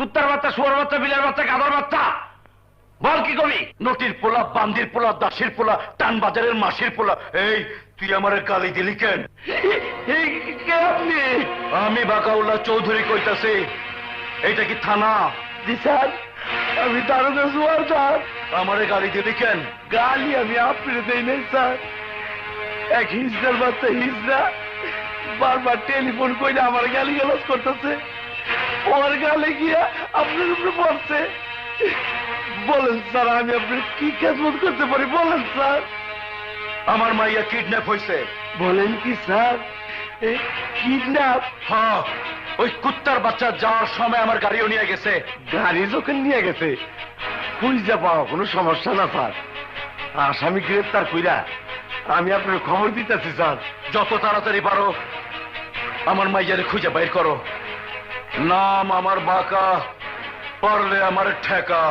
কুত্তার বাচ্চা, শুয়ার বাচ্চা, বিলের বাচ্চা, গাধার বাচ্চা, বল কি কবি? নটির পোলা, বান্দির পোলা, দাসির পোলা, টান বাজারের মাসির পোলা। এই তুই আমার গালি দিলি কেন? কে আপনি? আমি বাকাউল্লাহ চৌধুরী কইতাছি। এইটা কি থানা? জি স্যার, আমি দারোগা জোয়ার স্যার। আমারে গালি দিলি কেন? গালি আমি আপনি দেই নাই স্যার। এক হিজড়ার বাচ্চা হিজড়া বারবার টেলিফোন করে আমার গালি গালাজ করতেছে। ওর গালে গিয়া আপনার উপরে পড়ছে। বলেন স্যার, আমি আপনার কি খেদমত করতে পারি বলেন স্যার? আমার মাইয়া কিডন্যাপ হয়েছে। বলেন কি স্যার? কিডন্যাপ? হ্যাঁ, ওই কুত্তার বাচ্চা যাওয়ার সময় আমার গাড়িও নিয়ে গেছে। গাড়ি যখন নিয়ে গেছে খুঁজা পাওয়া কোনো সমস্যা না স্যার। আসামি গ্রেপ্তার কইরা আমি আপনার খবর দিতেছি স্যার। যত তাড়াতাড়ি পারো আমার মাইয়ারে খুঁজে বাইর করো। নাম আমার বাঁকা, পারলে আমার ঠেকা।